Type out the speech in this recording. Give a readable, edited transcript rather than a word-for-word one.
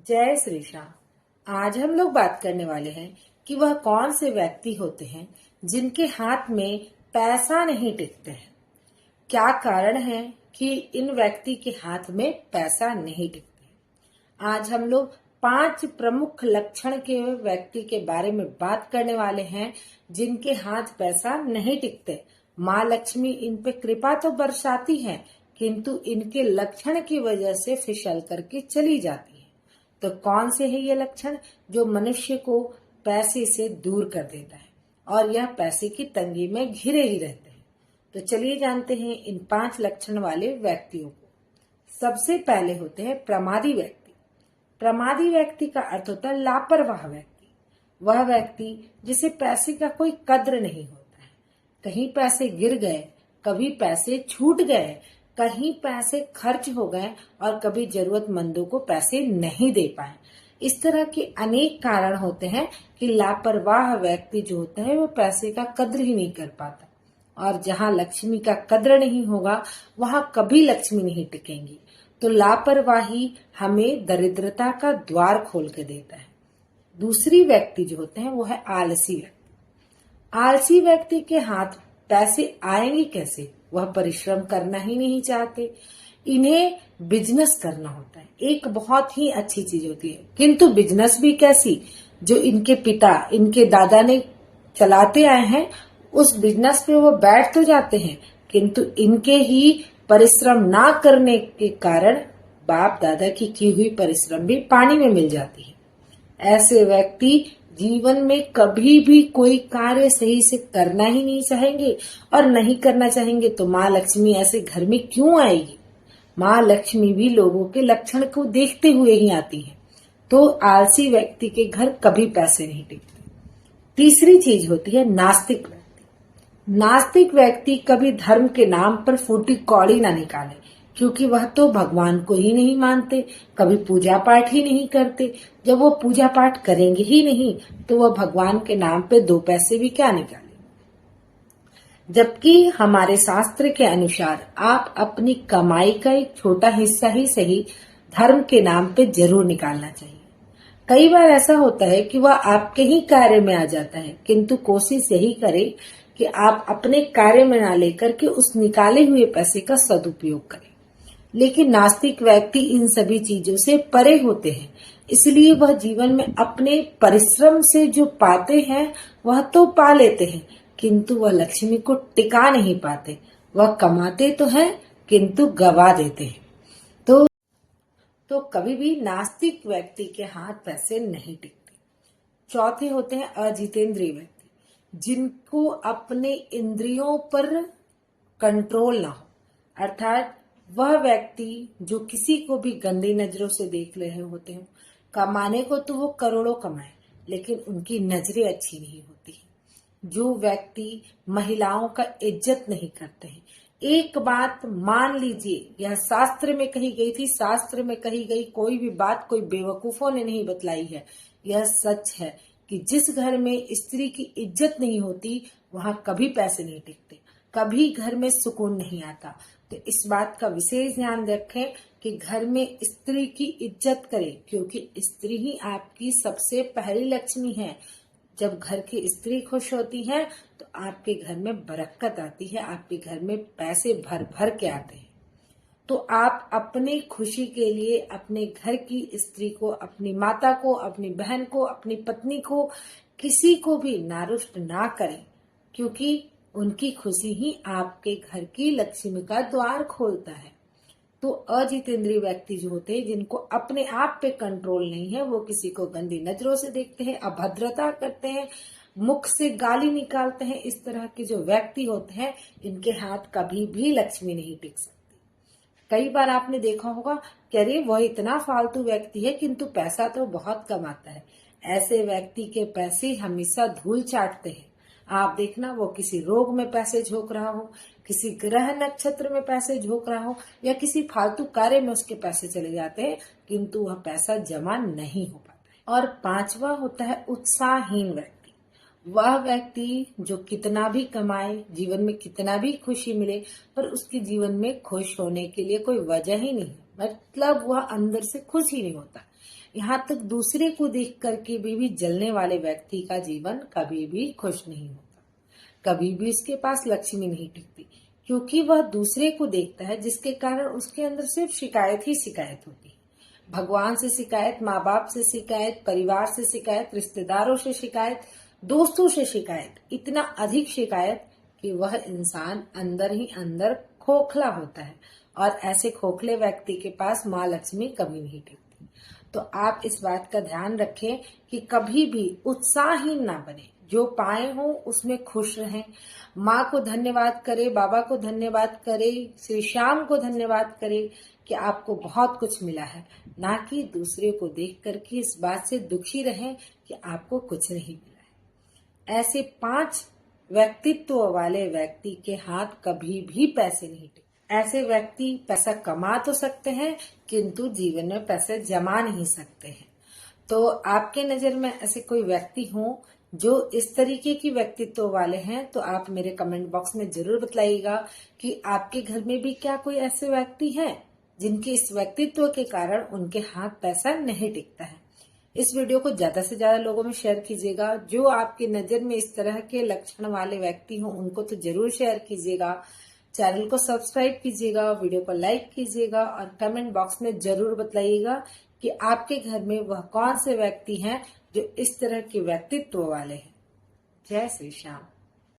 जय श्री श्याम। आज हम लोग बात करने वाले हैं कि वह कौन से व्यक्ति होते हैं जिनके हाथ में पैसा नहीं टिकते हैं। क्या कारण है कि इन व्यक्ति के हाथ में पैसा नहीं टिकते। आज हम लोग 5 प्रमुख लक्षण के व्यक्ति के बारे में बात करने वाले हैं जिनके हाथ पैसा नहीं टिकते। माँ लक्ष्मी इन पे कृपा तो बरसाती है, किंतु इनके लक्षण की वजह से फिसल करके चली जाती है। तो कौन से है ये लक्षण जो मनुष्य को पैसे से दूर कर देता है और यह पैसे की तंगी में घिरे ही रहते हैं। तो चलिए जानते हैं इन 5 लक्षण वाले व्यक्तियों को। सबसे पहले होते हैं प्रमादी व्यक्ति। प्रमादी व्यक्ति का अर्थ होता है लापरवाह व्यक्ति। वह व्यक्ति जिसे पैसे का कोई कद्र नहीं होता है। कहीं पैसे गिर गए, कभी पैसे छूट गए, कहीं पैसे खर्च हो गए और कभी जरूरतमंदों को पैसे नहीं दे पाए। इस तरह के अनेक कारण होते हैं कि लापरवाह व्यक्ति जो होता है वो पैसे का कद्र ही नहीं कर पाता। और जहाँ लक्ष्मी का कद्र नहीं होगा वहां कभी लक्ष्मी नहीं टिकेंगी। तो लापरवाही हमें दरिद्रता का द्वार खोल के देता है। दूसरी व्यक्ति जो होते हैं वो है आलसी व्यक्ति। आलसी व्यक्ति के हाथ पैसे आएंगे कैसे? वह परिश्रम करना ही नहीं चाहते। इन्हें बिजनेस करना होता है, एक बहुत ही अच्छी चीज होती है, किंतु बिजनेस भी कैसी जो इनके पिता, इनके दादा ने चलाते आए हैं, उस बिजनेस पे वो बैठ तो जाते हैं, किंतु इनके ही परिश्रम ना करने के कारण बाप दादा की हुई परिश्रम भी पानी में मिल जाती है। ऐसे व्यक्ति जीवन में कभी भी कोई कार्य सही से करना ही नहीं चाहेंगे और नहीं करना चाहेंगे तो माँ लक्ष्मी ऐसे घर में क्यों आएगी। माँ लक्ष्मी भी लोगों के लक्षण को देखते हुए ही आती है। तो आलसी व्यक्ति के घर कभी पैसे नहीं टिकते। तीसरी चीज होती है नास्तिक व्यक्ति। नास्तिक व्यक्ति कभी धर्म के नाम पर फूटी कौड़ी ना निकाले, क्योंकि वह तो भगवान को ही नहीं मानते, कभी पूजा पाठ ही नहीं करते। जब वो पूजा पाठ करेंगे ही नहीं तो वह भगवान के नाम पे 2 पैसे भी क्या निकालेंगे। जबकि हमारे शास्त्र के अनुसार आप अपनी कमाई का एक छोटा हिस्सा ही सही धर्म के नाम पे जरूर निकालना चाहिए। कई बार ऐसा होता है कि वह आपके ही कार्य में आ जाता है, किंतु कोशिश यही करें कि आप अपने कार्य में ना लेकर के उस निकाले हुए पैसे का सदुपयोग करें। लेकिन नास्तिक व्यक्ति इन सभी चीजों से परे होते हैं, इसलिए वह जीवन में अपने परिश्रम से जो पाते हैं वह तो पा लेते हैं, किंतु वह लक्ष्मी को टिका नहीं पाते। वह कमाते तो हैं किंतु गवा देते हैं। तो कभी भी नास्तिक व्यक्ति के हाथ पैसे नहीं टिकते। चौथे होते हैं अजितेंद्रिय व्यक्ति, जिनको अपने इंद्रियों पर कंट्रोल ना हो। अर्थात वह व्यक्ति जो किसी को भी गंदी नजरों से देख रहे होते हैं। कमाने को तो वो करोड़ों कमाए, लेकिन उनकी नजरें अच्छी नहीं होती है। जो व्यक्ति महिलाओं का इज्जत नहीं करते हैं। एक बात मान लीजिए, यह शास्त्र में कही गई थी, शास्त्र में कही गई कोई भी बात कोई बेवकूफों ने नहीं बतलाई है। यह सच है कि जिस घर में स्त्री की इज्जत नहीं होती वहां कभी पैसे नहीं टिकते, कभी घर में सुकून नहीं आता। तो इस बात का विशेष ध्यान रखें कि घर में स्त्री की इज्जत करें, क्योंकि स्त्री ही आपकी सबसे पहली लक्ष्मी है। जब घर की स्त्री खुश होती है तो आपके घर में बरकत आती है, आपके घर में पैसे भर भर के आते हैं। तो आप अपनी खुशी के लिए अपने घर की स्त्री को, अपनी माता को, अपनी बहन को, अपनी पत्नी को, किसी को भी नारुष्ट ना करें, क्योंकि उनकी खुशी ही आपके घर की लक्ष्मी का द्वार खोलता है। तो अजितेंद्रिय व्यक्ति जो होते हैं, जिनको अपने आप पे कंट्रोल नहीं है, वो किसी को गंदी नजरों से देखते हैं, अभद्रता करते हैं, मुख से गाली निकालते हैं। इस तरह के जो व्यक्ति होते हैं इनके हाथ कभी भी लक्ष्मी नहीं टिक सकती। कई बार आपने देखा होगा कि अरे वह इतना फालतू व्यक्ति है किंतु पैसा तो बहुत कमाता है। ऐसे व्यक्ति के पैसे हमेशा धूल चाटते हैं। आप देखना, वो किसी रोग में पैसे झोंक रहा हो, किसी ग्रह नक्षत्र में पैसे झोंक रहा हो, या किसी फालतू कार्य में उसके पैसे चले जाते हैं, किंतु वह पैसा जमा नहीं हो पाता है। और 5वां होता है उत्साहहीन व्यक्ति। वह व्यक्ति जो कितना भी कमाए, जीवन में कितना भी खुशी मिले, पर उसके जीवन में खुश होने के लिए कोई वजह ही नहीं, मतलब वह अंदर से खुश ही नहीं होता। यहाँ तक दूसरे को देख करके भी जलने वाले व्यक्ति का जीवन कभी भी खुश नहीं होता, कभी भी उसके पास लक्ष्मी नहीं टिकती, क्योंकि वह दूसरे को देखता है जिसके कारण उसके अंदर सिर्फ शिकायत ही शिकायत होती है। भगवान से शिकायत, माँ बाप से शिकायत, परिवार से शिकायत, रिश्तेदारों से शिकायत, दोस्तों से शिकायत, इतना अधिक शिकायत कि वह इंसान अंदर ही अंदर खोखला होता है, और ऐसे खोखले व्यक्ति के पास माँ लक्ष्मी कभी नहीं टिकती। तो आप इस बात का ध्यान रखें कि कभी भी उत्साहहीन ना बने, जो पाए हो उसमें खुश रहें। माँ को धन्यवाद करें, बाबा को धन्यवाद करें, श्री श्याम को धन्यवाद करें कि आपको बहुत कुछ मिला है, ना कि दूसरे को देख करके इस बात से दुखी रहें कि आपको कुछ नहीं मिला है। ऐसे 5 व्यक्तित्व वाले व्यक्ति के हाथ कभी भी पैसे नहीं टिकते। ऐसे व्यक्ति पैसा कमा तो सकते हैं किंतु जीवन में पैसे जमा नहीं सकते हैं। तो आपके नजर में ऐसे कोई व्यक्ति हो जो इस तरीके की व्यक्तित्व वाले हैं, तो आप मेरे कमेंट बॉक्स में जरूर बताइएगा कि आपके घर में भी क्या कोई ऐसे व्यक्ति हैं जिनके इस व्यक्तित्व के कारण उनके हाथ पैसा नहीं टिकता है। इस वीडियो को ज्यादा से ज्यादा लोगों में शेयर कीजिएगा। जो आपकी नजर में इस तरह के लक्षण वाले व्यक्ति हों उनको तो जरूर शेयर कीजिएगा। चैनल को सब्सक्राइब कीजिएगा, वीडियो को लाइक कीजिएगा और कमेंट बॉक्स में जरूर बताइएगा कि आपके घर में वह कौन से व्यक्ति हैं जो इस तरह के व्यक्तित्व वाले हैं। जय श्री श्याम।